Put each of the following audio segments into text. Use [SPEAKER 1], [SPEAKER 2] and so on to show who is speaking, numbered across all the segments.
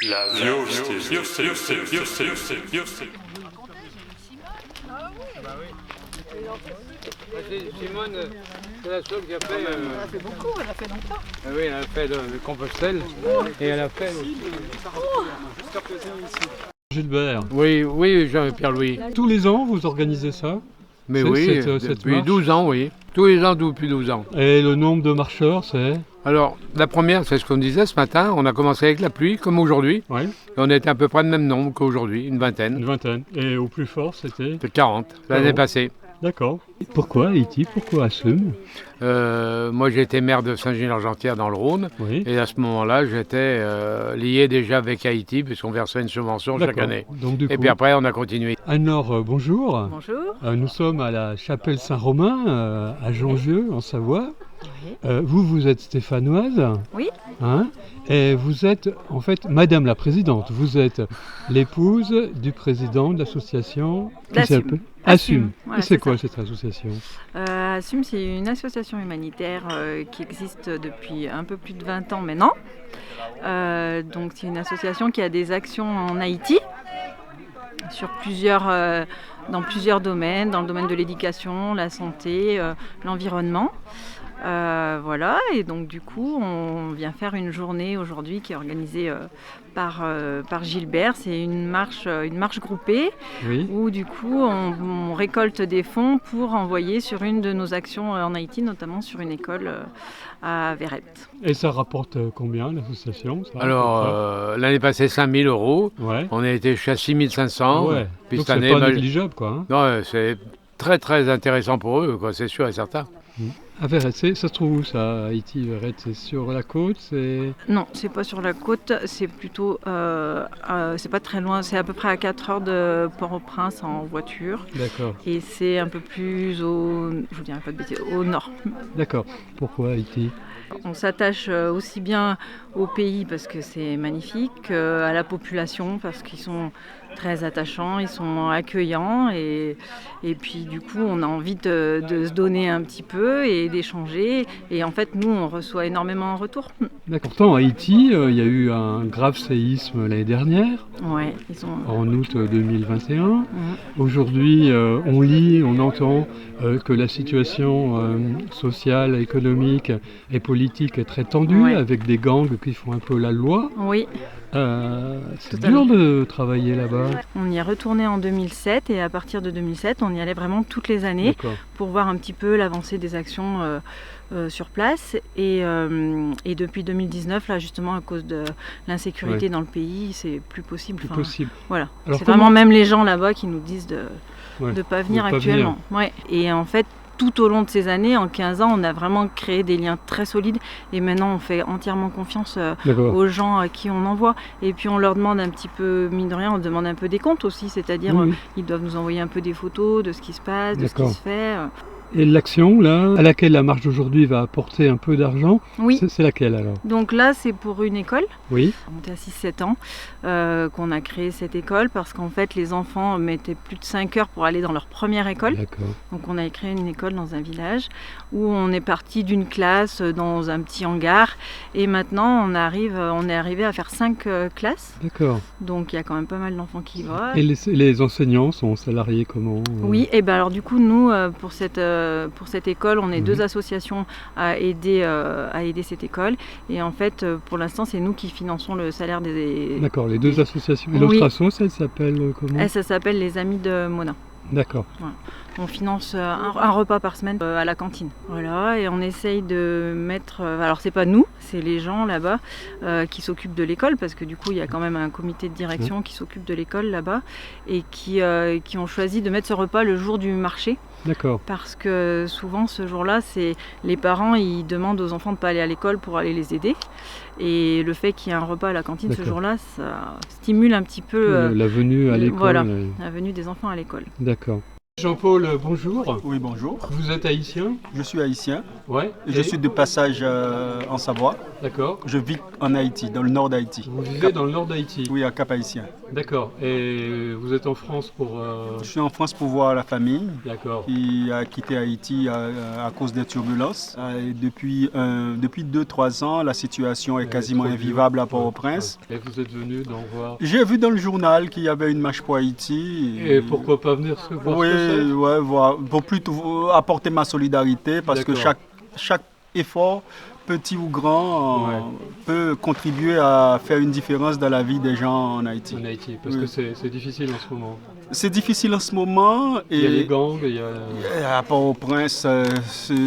[SPEAKER 1] La
[SPEAKER 2] Simone, c'est la seule qui a fait.
[SPEAKER 3] Elle a fait beaucoup, elle a fait longtemps.
[SPEAKER 2] Ah oui, elle a fait le Compostelle et elle a fait.
[SPEAKER 4] Gilbert,
[SPEAKER 2] Oui, Jean-Pierre Louis.
[SPEAKER 4] tous les ans vous organisez ça?
[SPEAKER 2] Mais
[SPEAKER 4] C'est-
[SPEAKER 2] oui,
[SPEAKER 4] cette
[SPEAKER 2] depuis
[SPEAKER 4] marche.
[SPEAKER 2] 12 ans, oui. Tous les ans depuis 12 ans.
[SPEAKER 4] Et le nombre de marcheurs, c'est?
[SPEAKER 2] Alors, la première, c'est ce qu'on disait ce matin. On a commencé avec la pluie, comme aujourd'hui.
[SPEAKER 4] Oui,
[SPEAKER 2] Et on était à peu près le même nombre qu'aujourd'hui, une
[SPEAKER 4] une
[SPEAKER 2] vingtaine.
[SPEAKER 4] vingtaine. Et au plus fort, c'était?
[SPEAKER 2] De 40, l'année passée.
[SPEAKER 4] D'accord. Pourquoi Haïti? Pourquoi Assume?
[SPEAKER 2] Moi, j'ai été maire de Saint-Gilles-Argentière dans le Rhône.
[SPEAKER 4] Oui.
[SPEAKER 2] Et à ce moment-là, j'étais lié déjà avec Haïti, puisqu'on versait une subvention chaque
[SPEAKER 4] D'accord.
[SPEAKER 2] année.
[SPEAKER 4] Donc du
[SPEAKER 2] Et
[SPEAKER 4] coup,
[SPEAKER 2] puis après, on a continué.
[SPEAKER 4] Anne-Laure, bonjour.
[SPEAKER 3] Bonjour.
[SPEAKER 4] Nous sommes à la chapelle Saint-Romain, à Jongieu, en Savoie.
[SPEAKER 3] Oui.
[SPEAKER 4] Vous êtes stéphanoise.
[SPEAKER 3] Oui.
[SPEAKER 4] Hein, et vous êtes, en fait, Madame la Présidente. Vous êtes l'épouse du président de l'association qui
[SPEAKER 3] D'Assume.
[SPEAKER 4] s'appelle
[SPEAKER 3] Assume,
[SPEAKER 4] Assume.
[SPEAKER 3] voilà,
[SPEAKER 4] Et c'est
[SPEAKER 3] c'est
[SPEAKER 4] quoi
[SPEAKER 3] ça.
[SPEAKER 4] cette association?
[SPEAKER 3] Assume, c'est une association humanitaire qui existe depuis un peu plus de 20 ans maintenant. Donc c'est une association qui a des actions en Haïti sur dans plusieurs domaines, dans le domaine de l'éducation, la santé, l'environnement. Voilà, et donc du coup, on vient faire une journée aujourd'hui qui est organisée par Gilbert. C'est une marche groupée
[SPEAKER 4] Oui.
[SPEAKER 3] où du coup, on récolte des fonds pour envoyer sur une de nos actions en Haïti, notamment sur une école à Verrette.
[SPEAKER 4] Et ça rapporte combien l'association ça, à peu
[SPEAKER 2] Alors,
[SPEAKER 4] près
[SPEAKER 2] l'année passée, 5 000 euros.
[SPEAKER 4] Ouais.
[SPEAKER 2] On a été jusqu'à 6 500.
[SPEAKER 4] Ouais.
[SPEAKER 2] Puis
[SPEAKER 4] Donc
[SPEAKER 2] cette
[SPEAKER 4] c'est
[SPEAKER 2] année,
[SPEAKER 4] pas
[SPEAKER 2] bah,
[SPEAKER 4] négligeable, quoi. Hein.
[SPEAKER 2] non, c'est très très intéressant pour eux, quoi, c'est sûr et certain.
[SPEAKER 4] À Verrette, ça se trouve où ça, Haïti, Verrette? C'est sur la côte, c'est...
[SPEAKER 3] Non, c'est pas sur la côte, c'est plutôt, c'est pas très loin, c'est à peu près à 4 heures de Port-au-Prince en voiture.
[SPEAKER 4] D'accord,
[SPEAKER 3] Et c'est un peu plus je vous dirais pas de bêtises, au nord.
[SPEAKER 4] d'accord. Pourquoi Haïti?
[SPEAKER 3] On s'attache aussi bien au pays parce que c'est magnifique, à la population parce qu'ils sont très attachants, ils sont accueillants et puis du coup on a envie de se donner un petit peu et d'échanger et en fait nous on reçoit énormément en retour.
[SPEAKER 4] D'accord. Pourtant, Haïti, il y a eu un grave séisme l'année dernière,
[SPEAKER 3] Ouais, ils ont...
[SPEAKER 4] en août 2021.
[SPEAKER 3] Mhm.
[SPEAKER 4] Aujourd'hui, on lit, on entend que la situation sociale, économique et politique est très tendue,
[SPEAKER 3] Ouais.
[SPEAKER 4] avec des gangs qui font un peu la loi.
[SPEAKER 3] Oui,
[SPEAKER 4] C'est
[SPEAKER 3] Totalement.
[SPEAKER 4] dur de travailler là-bas.
[SPEAKER 3] on y est retourné en 2007 et à partir de 2007 on y allait vraiment toutes les années
[SPEAKER 4] D'accord.
[SPEAKER 3] pour voir un petit peu l'avancée des actions sur place et depuis 2019 là justement à cause de l'insécurité dans le pays c'est plus possible.
[SPEAKER 4] C'est
[SPEAKER 3] Enfin,
[SPEAKER 4] possible.
[SPEAKER 3] voilà,
[SPEAKER 4] Alors
[SPEAKER 3] c'est
[SPEAKER 4] comment-
[SPEAKER 3] vraiment même les gens là-bas qui nous disent de
[SPEAKER 4] Ouais,
[SPEAKER 3] pas venir
[SPEAKER 4] de pas
[SPEAKER 3] actuellement. Ouais. Et en fait tout au long de ces années, en 15 ans, on a vraiment créé des liens très solides et maintenant on fait entièrement confiance
[SPEAKER 4] D'accord.
[SPEAKER 3] aux gens à qui on envoie. Et puis on leur demande un petit peu, mine de rien, on demande un peu des comptes aussi, c'est-à-dire
[SPEAKER 4] Oui, oui.
[SPEAKER 3] ils doivent nous envoyer un peu des photos de ce qui se passe, de ce qui
[SPEAKER 4] D'accord.
[SPEAKER 3] se fait.
[SPEAKER 4] Et l'action, là, à laquelle la marche d'aujourd'hui va apporter un peu d'argent,
[SPEAKER 3] Oui,
[SPEAKER 4] c'est laquelle alors?
[SPEAKER 3] donc là c'est pour une école,
[SPEAKER 4] Oui.
[SPEAKER 3] on était à 6-7 ans, qu'on a créé cette école parce qu'en fait les enfants mettaient plus de 5 heures pour aller dans leur première école.
[SPEAKER 4] D'accord.
[SPEAKER 3] Donc on a créé une école dans un village où on est parti d'une classe dans un petit hangar et maintenant on est arrivé à faire 5 classes.
[SPEAKER 4] D'accord.
[SPEAKER 3] Donc il y a quand même pas mal d'enfants qui y vont.
[SPEAKER 4] Et les enseignants sont salariés comment?
[SPEAKER 3] Oui, et ben alors du coup nous pour cette école on est
[SPEAKER 4] Mhm.
[SPEAKER 3] 2 associations à aider cette école et en fait pour l'instant c'est nous qui finançons le salaire des...
[SPEAKER 4] D'accord, les deux associations. Et
[SPEAKER 3] Oui.
[SPEAKER 4] l'autre asso, elle s'appelle comment?
[SPEAKER 3] Ça s'appelle les Amis de Mona.
[SPEAKER 4] D'accord.
[SPEAKER 3] On finance un repas par semaine à la cantine. Voilà, et on essaye de mettre... alors c'est pas nous, c'est les gens là-bas qui s'occupent de l'école, parce que du coup il y a quand même un comité de direction qui s'occupe de l'école là-bas, et qui ont choisi de mettre ce repas le jour du marché,
[SPEAKER 4] D'accord.
[SPEAKER 3] parce que souvent ce jour-là, c'est les parents ils demandent aux enfants de ne pas aller à l'école pour aller les aider. Et le fait qu'il y ait un repas à la cantine ce
[SPEAKER 4] D'accord.
[SPEAKER 3] jour-là, ça stimule un petit peu
[SPEAKER 4] La venue à l'école.
[SPEAKER 3] voilà, la venue des enfants à l'école.
[SPEAKER 4] D'accord. Jean-Paul, bonjour.
[SPEAKER 1] Oui, bonjour.
[SPEAKER 4] Vous êtes haïtien?
[SPEAKER 1] Je suis haïtien.
[SPEAKER 4] Ouais.
[SPEAKER 1] Et je suis de passage en Savoie.
[SPEAKER 4] D'accord.
[SPEAKER 1] Je vis en Haïti, dans le nord d'Haïti.
[SPEAKER 4] Vous vivez dans le nord d'Haïti?
[SPEAKER 1] Oui, à Cap-Haïtien.
[SPEAKER 4] D'accord. Et vous êtes en France pour...
[SPEAKER 1] Je suis en France pour voir la famille
[SPEAKER 4] D'accord.
[SPEAKER 1] qui a quitté Haïti à cause des turbulences. Et depuis 2-3 ans, la situation est quasiment invivable à Port-au-Prince.
[SPEAKER 4] Et vous êtes venu d'en voir?
[SPEAKER 1] J'ai vu dans le journal qu'il y avait une marche pour Haïti.
[SPEAKER 4] Et pourquoi pas venir se voir?
[SPEAKER 1] Oui,
[SPEAKER 4] ce que c'est?
[SPEAKER 1] ouais, voir, pour plutôt apporter ma solidarité parce que chaque effort, petit ou grand, peut contribuer à faire une différence dans la vie des gens en Haïti.
[SPEAKER 4] En Haïti, parce que c'est difficile en ce moment.
[SPEAKER 1] C'est difficile en ce moment.
[SPEAKER 4] Il y a les gangs, il y a...
[SPEAKER 1] À Port-au-Prince,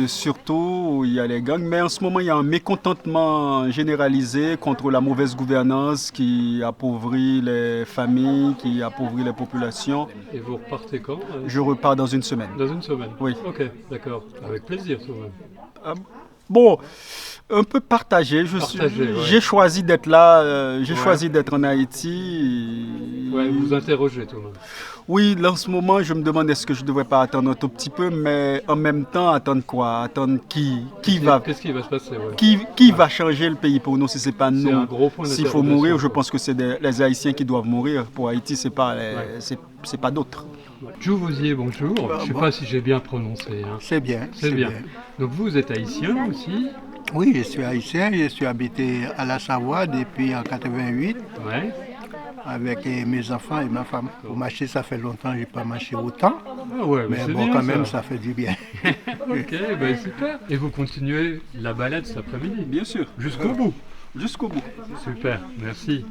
[SPEAKER 1] surtout, il y a les gangs. Mais en ce moment, il y a un mécontentement généralisé contre la mauvaise gouvernance qui appauvrit les familles, qui appauvrit les populations.
[SPEAKER 4] Et vous repartez quand?
[SPEAKER 1] Je repars dans une semaine.
[SPEAKER 4] Dans une semaine?
[SPEAKER 1] Oui.
[SPEAKER 4] Ok, d'accord. Avec plaisir, tout de même.
[SPEAKER 1] Bon, un peu partagé. J'ai choisi d'être là, choisi d'être en Haïti.
[SPEAKER 4] Ouais, vous vous interrogez tout de même.
[SPEAKER 1] Oui, là, en ce moment, je me demande est-ce que je ne devrais pas attendre un tout petit peu, mais en même temps, attendre quoi? Attendre
[SPEAKER 4] Qu'est-ce qui va se passer?
[SPEAKER 1] Qui va changer le pays pour nous si ce n'est pas nous?
[SPEAKER 4] C'est un gros point
[SPEAKER 1] S'il faut mourir, je pense que c'est les Haïtiens qui doivent mourir. Pour Haïti, ce n'est pas d'autres.
[SPEAKER 4] Joe Vosier, bonjour. Je ne sais pas si j'ai bien prononcé. Hein.
[SPEAKER 5] C'est bien.
[SPEAKER 4] C'est bien. Donc vous êtes haïtien aussi?
[SPEAKER 5] Oui, je suis haïtien. Je suis habité à la Savoie depuis en 88.
[SPEAKER 4] Ouais.
[SPEAKER 5] Avec mes enfants et ma femme. Pour marcher, ça fait longtemps, je n'ai pas marché autant.
[SPEAKER 4] Ah ouais,
[SPEAKER 5] mais bon,
[SPEAKER 4] bien,
[SPEAKER 5] quand même, ça fait du bien.
[SPEAKER 4] Ok, ben super. Et vous continuez la balade cet après-midi?
[SPEAKER 1] Bien sûr.
[SPEAKER 4] Jusqu'au bout?
[SPEAKER 1] Jusqu'au bout.
[SPEAKER 4] Super, merci.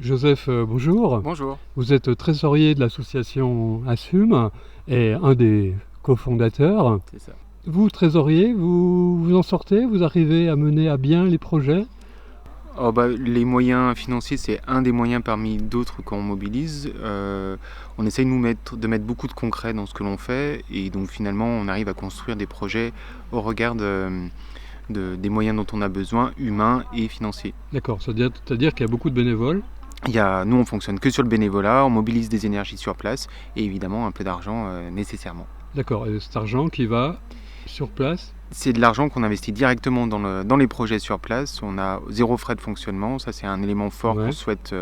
[SPEAKER 4] Joseph, bonjour.
[SPEAKER 6] Bonjour.
[SPEAKER 4] Vous êtes trésorier de l'association Assume et un des cofondateurs.
[SPEAKER 6] C'est ça.
[SPEAKER 4] Vous, trésorier, vous en sortez? Vous arrivez à mener à bien les projets?
[SPEAKER 6] Les moyens financiers, c'est un des moyens parmi d'autres qu'on mobilise. On essaye de mettre beaucoup de concret dans ce que l'on fait et donc finalement on arrive à construire des projets au regard des moyens dont on a besoin, humains et financiers.
[SPEAKER 4] D'accord, c'est-à-dire qu'il y a beaucoup de bénévoles?
[SPEAKER 6] Nous on fonctionne que sur le bénévolat, on mobilise des énergies sur place et évidemment un peu d'argent nécessairement.
[SPEAKER 4] D'accord, et cet argent qui va sur place?
[SPEAKER 6] C'est de l'argent qu'on investit directement dans les projets sur place. On a 0 frais de fonctionnement. Ça, c'est un élément fort qu'on souhaite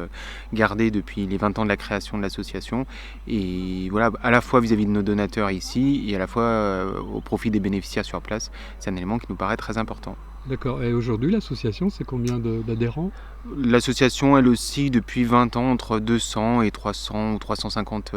[SPEAKER 6] garder depuis les 20 ans de la création de l'association. Et voilà, à la fois vis-à-vis de nos donateurs ici et à la fois au profit des bénéficiaires sur place. C'est un élément qui nous paraît très important.
[SPEAKER 4] D'accord. Et aujourd'hui, l'association, c'est combien d'adhérents?
[SPEAKER 6] L'association, elle aussi, depuis 20 ans, entre 200 et 300 ou 350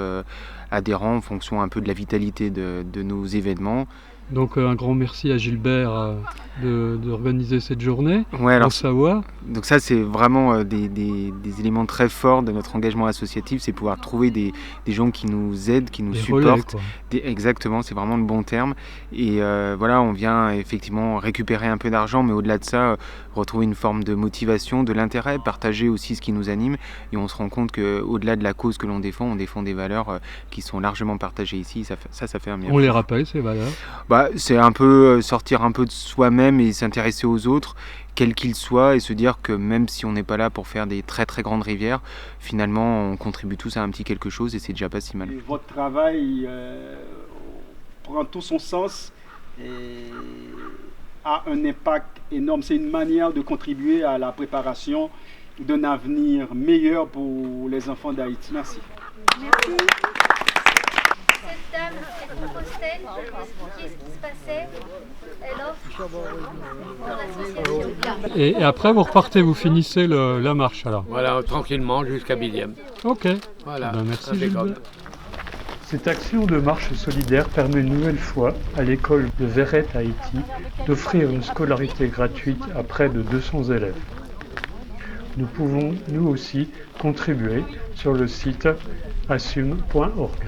[SPEAKER 6] adhérents en fonction un peu de la vitalité de nos événements.
[SPEAKER 4] Donc un grand merci à Gilbert d'organiser cette journée en Savoie.
[SPEAKER 6] Donc ça c'est vraiment des éléments très forts de notre engagement associatif, c'est pouvoir trouver des gens qui nous aident, qui nous supportent. Exactement, c'est vraiment le bon terme. Et on vient effectivement récupérer un peu d'argent, mais au-delà de ça, retrouver une forme de motivation, de l'intérêt, partager aussi ce qui nous anime. Et on se rend compte qu'au-delà de la cause que l'on défend, on défend des valeurs qui sont largement partagées ici. Ça fait un bien.
[SPEAKER 4] On les rappelle, ces valeurs?
[SPEAKER 6] C'est un peu sortir un peu de soi-même et s'intéresser aux autres, quels qu'ils soient, et se dire que même si on n'est pas là pour faire des très très grandes rivières, finalement on contribue tous à un petit quelque chose et c'est déjà pas si mal.
[SPEAKER 1] Et votre travail prend tout son sens et a un impact énorme. C'est une manière de contribuer à la préparation d'un avenir meilleur pour les enfants d'Haïti. Merci.
[SPEAKER 7] Merci. Cette dame, elle proposait pour expliquer ce qui se passait. Elle offre pour l'association.
[SPEAKER 4] Et après, vous repartez, vous finissez la marche alors?
[SPEAKER 2] Voilà, tranquillement jusqu'à Biliem.
[SPEAKER 4] Ok.
[SPEAKER 2] Voilà.
[SPEAKER 4] Merci Gilbert. Cette action de marche solidaire permet une nouvelle fois à l'école de Verrette Haïti d'offrir une scolarité gratuite à près de 200 élèves. Nous pouvons nous aussi contribuer sur le site assume.org.